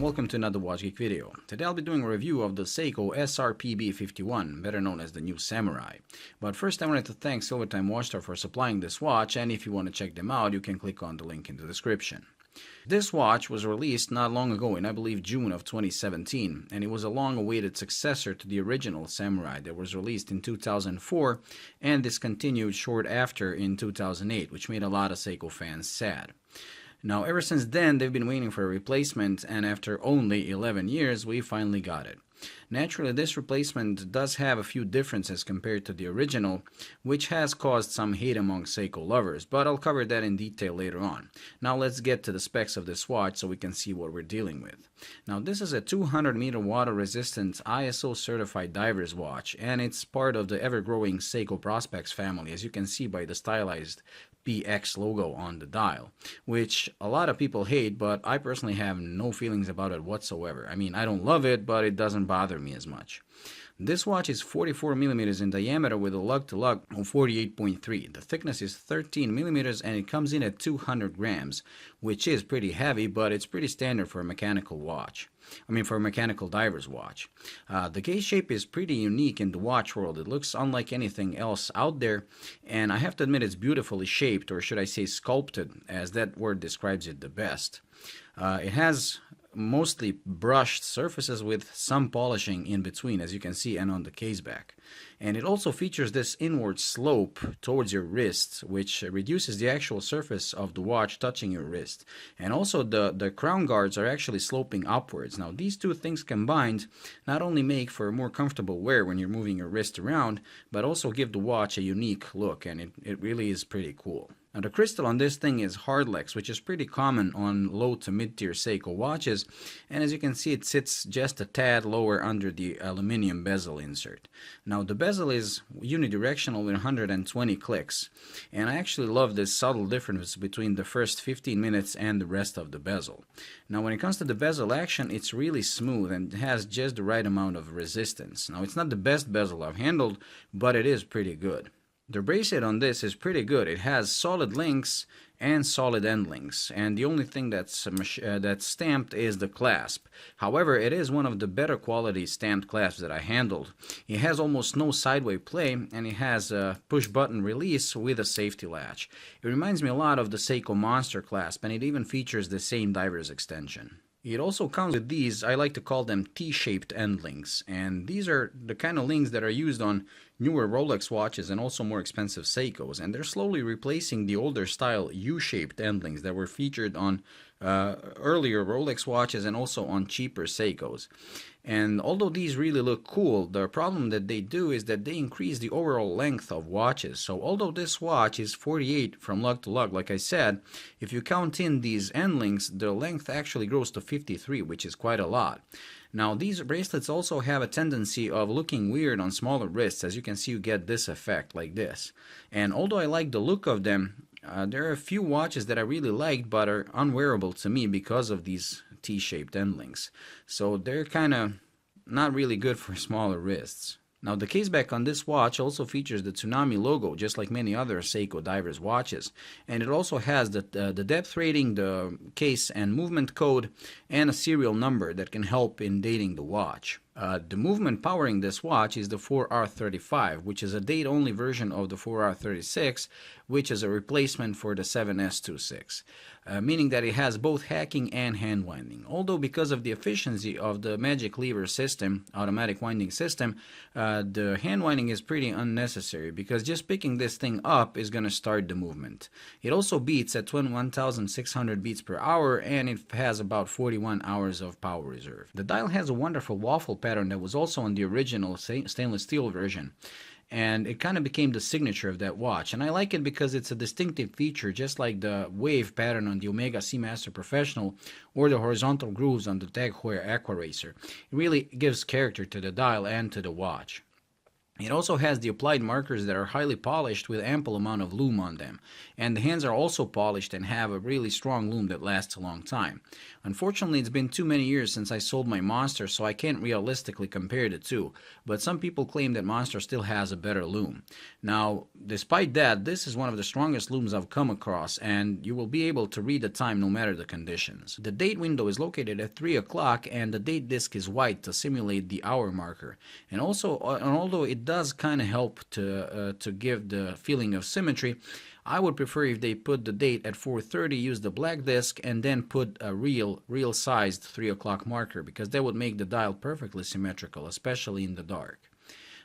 welcome to another Watch Geek video. Today I'll be doing a review of the Seiko SRPB51, better known as the New Samurai. But first I wanted to thank Silvertime Watchtower for supplying this watch, and if you want to check them out, you can click on the link in the description. This watch was released not long ago in I believe June of 2017, and it was a long-awaited successor to the original Samurai that was released in 2004 and discontinued short after in 2008, which made a lot of Seiko fans sad. Now, ever since then, they've been waiting for a replacement, and after only 11 years, we finally got it. Naturally, this replacement does have a few differences compared to the original, which has caused some hate among Seiko lovers, but I'll cover that in detail later on. Now let's get to the specs of this watch so we can see what we're dealing with. Now, this is a 200-meter water-resistant ISO-certified diver's watch, and it's part of the ever-growing Seiko Prospex family, as you can see by the stylized PX logo on the dial, which a lot of people hate, but I personally have no feelings about it whatsoever. I mean, I don't love it, but it doesn't bother me as much. This watch is 44 millimeters in diameter with a lug-to-lug of 48.3. The thickness is 13 millimeters and it comes in at 200 grams, which is pretty heavy, but it's pretty standard for a mechanical watch. For a mechanical diver's watch. The case shape is pretty unique in the watch world. It looks unlike anything else out there, and I have to admit it's beautifully shaped, or should I say sculpted, as that word describes it the best. It has mostly brushed surfaces with some polishing in between, as you can see, and on the case back. And it also features this inward slope towards your wrist, which reduces the actual surface of the watch touching your wrist. And also the crown guards are actually sloping upwards. Now, these two things combined not only make for a more comfortable wear when you're moving your wrist around, but also give the watch a unique look, and it really is pretty cool. Now, the crystal on this thing is Hardlex, which is pretty common on low to mid-tier Seiko watches, and as you can see, it sits just a tad lower under the aluminum bezel insert. Now, the bezel is unidirectional with 120 clicks, and I actually love this subtle difference between the first 15 minutes and the rest of the bezel. Now, when it comes to the Bezel Action, it's really smooth and has just the right amount of resistance. Now, it's not the best bezel I've handled, but it is pretty good. The bracelet on this is pretty good. It has solid links and solid end links, and the only thing that's stamped is the clasp. However, it is one of the better quality stamped clasps that I handled. It has almost no sideway play, and it has a push button release with a safety latch. It reminds me a lot of the Seiko Monster clasp, and it even features the same diver's extension. It also comes with these, I like to call them T-shaped end links, and these are the kind of links that are used on newer Rolex watches and also more expensive Seikos, and they're slowly replacing the older style U-shaped end links that were featured on earlier Rolex watches and also on cheaper Seikos. And although these really look cool, the problem that they do is that they increase the overall length of watches. So although this watch is 48 from lug to lug, like I said, if you count in these end links, the length actually grows to 53, which is quite a lot. Now, these bracelets also have a tendency of looking weird on smaller wrists. As you can see, you get this effect like this. And although I like the look of them, there are a few watches that I really liked but are unwearable to me because of these T-shaped end links. So they're kind of not really good for smaller wrists. Now, the caseback on this watch also features the Tsunami logo, just like many other Seiko diver's watches. And it also has the depth rating, the case and movement code, and a serial number that can help in dating the watch. The movement powering this watch is the 4R35, which is a date-only version of the 4R36, which is a replacement for the 7S26, meaning that it has both hacking and hand winding. Although because of the efficiency of the magic lever system, automatic winding system, the hand winding is pretty unnecessary because just picking this thing up is going to start the movement. It also beats at 21,600 beats per hour, and it has about 41 hours of power reserve. The dial has a wonderful waffle pattern that was also on the original stainless steel version, and it kind of became the signature of that watch, and I like it because it's a distinctive feature, just like the wave pattern on the Omega Seamaster Professional or the horizontal grooves on the Tag Heuer Aqua Racer. It really gives character to the dial and to the watch. It also has the applied markers that are highly polished with ample amount of loom on them. And the hands are also polished and have a really strong loom that lasts a long time. Unfortunately, it's been too many years since I sold my Monster, so I can't realistically compare the two. But some people claim that Monster still has a better loom. Now, despite that, this is one of the strongest looms I've come across, and you will be able to read the time no matter the conditions. The date window is located at 3 o'clock, and the date disc is white to simulate the hour marker. And also, although it does kind of help to give the feeling of symmetry, I would prefer if they put the date at 4:30, use the black disc, and then put a real sized 3 o'clock marker, because that would make the dial perfectly symmetrical, especially in the dark.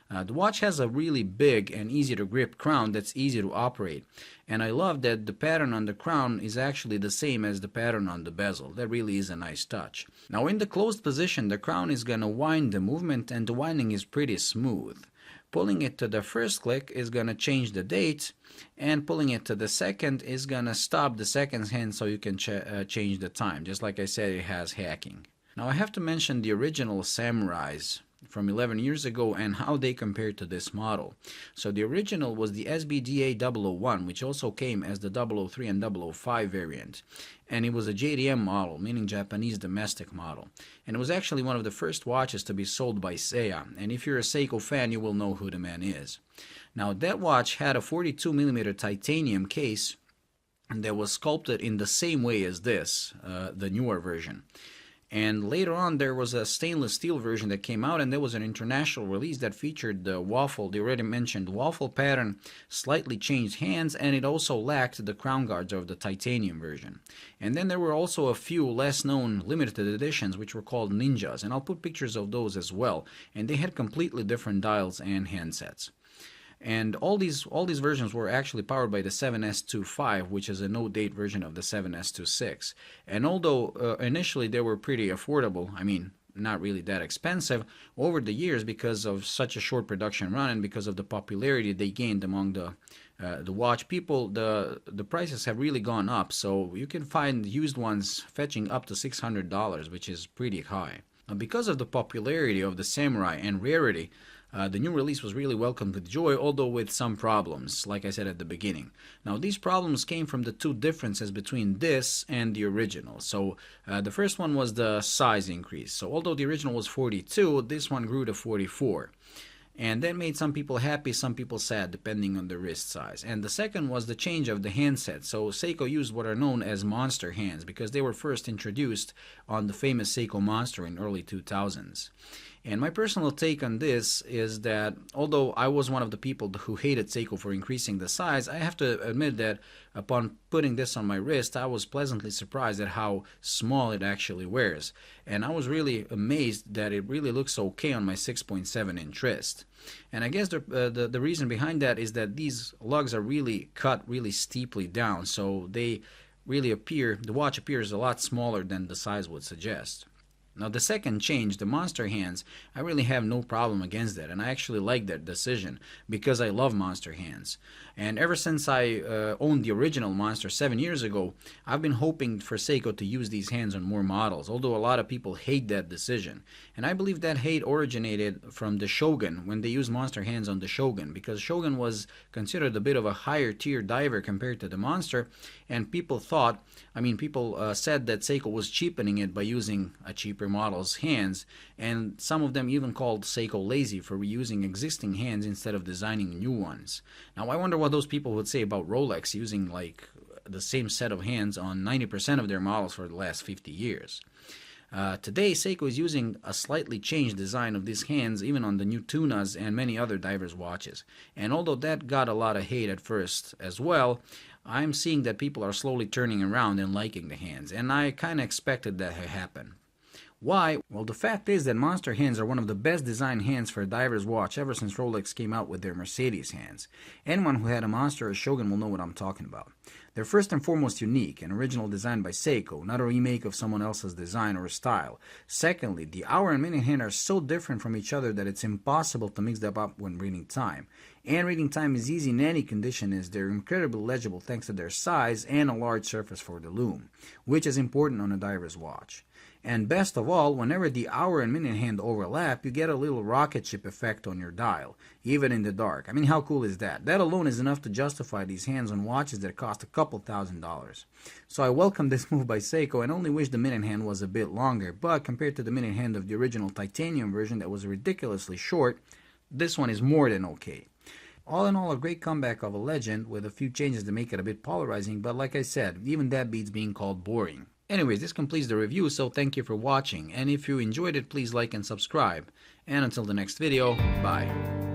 The watch has a really big and easy to grip crown that's easy to operate, and I love that the pattern on the crown is actually the same as the pattern on the bezel. That really is a nice touch. Now in the closed position, the crown is going to wind the movement, and the winding is pretty smooth. Pulling it to the first click is going to change the date, and pulling it to the second is going to stop the seconds hand so you can change the time. Just like I said, it has hacking. Now I have to mention the original Samurais from 11 years ago and how they compare to this model. So the original was the SBDA 001, which also came as the 003 and 005 variant. And it was a JDM model, meaning Japanese domestic model. And it was actually one of the first watches to be sold by Seiya. And if you're a Seiko fan, you will know who the man is. Now that watch had a 42mm titanium case that was sculpted in the same way as this, the newer version. And later on there was a stainless steel version that came out, and there was an international release that featured the waffle, the already mentioned waffle pattern, slightly changed hands, and it also lacked the crown guards of the titanium version. And then there were also a few less known limited editions which were called Ninjas, and I'll put pictures of those as well, and they had completely different dials and handsets. And all these versions were actually powered by the 7S25, which is a no-date version of the 7S26. And although initially they were pretty affordable, I mean, not really that expensive, over the years, because of such a short production run and because of the popularity they gained among the watch people, the prices have really gone up. So you can find used ones fetching up to $600, which is pretty high. Now, because of the popularity of the Samurai and rarity, the new release was really welcomed with joy, although with some problems, like I said at the beginning. Now, these problems came from the two differences between this and the original. So, the first one was the size increase. So, although the original was 42, this one grew to 44. And that made some people happy, some people sad, depending on the wrist size. And the second was the change of the handset. So Seiko used what are known as monster hands, because they were first introduced on the famous Seiko Monster in early 2000s. And my personal take on this is that although I was one of the people who hated Seiko for increasing the size, I have to admit that upon putting this on my wrist, I was pleasantly surprised at how small it actually wears. And I was really amazed that it really looks okay on my 6.7-inch wrist. And I guess the reason behind that is that these lugs are really cut really steeply down, so they really appear, the watch appears a lot smaller than the size would suggest. Now the second change, the monster hands, I really have no problem against that, and I actually like that decision because I love monster hands. And ever since I owned the original Monster 7 years ago, I've been hoping for Seiko to use these hands on more models, although a lot of people hate that decision. And I believe that hate originated from the Shogun, when they used monster hands on the Shogun, because Shogun was considered a bit of a higher tier diver compared to the Monster, and people thought, people said that Seiko was cheapening it by using a cheaper model's hands, and some of them even called Seiko lazy for reusing existing hands instead of designing new ones. Now I wonder what those people would say about Rolex using like the same set of hands on 90% of their models for the last 50 years. Today Seiko is using a slightly changed design of these hands even on the new Tunas and many other divers watches. And although that got a lot of hate at first as well, I'm seeing that people are slowly turning around and liking the hands, and I kind of expected that to happen. Why? Well, the fact is that monster hands are one of the best designed hands for a diver's watch ever since Rolex came out with their Mercedes hands. Anyone who had a Monster or Shogun will know what I'm talking about. They're first and foremost unique, an original design by Seiko, not a remake of someone else's design or style. Secondly, the hour and minute hand are so different from each other that it's impossible to mix them up when reading time. And reading time is easy in any condition as they're incredibly legible thanks to their size and a large surface for the loom, which is important on a diver's watch. And best of all, whenever the hour and minute hand overlap, you get a little rocket ship effect on your dial, even in the dark. I mean, how cool is that? That alone is enough to justify these hands on watches that cost a couple $1,000s. So I welcome this move by Seiko and only wish the minute hand was a bit longer, but compared to the minute hand of the original titanium version that was ridiculously short, this one is more than okay. All in all, a great comeback of a legend with a few changes to make it a bit polarizing, but like I said, even that beats being called boring. Anyways, this completes the review, so thank you for watching, and if you enjoyed it, please like and subscribe. And until the next video, bye.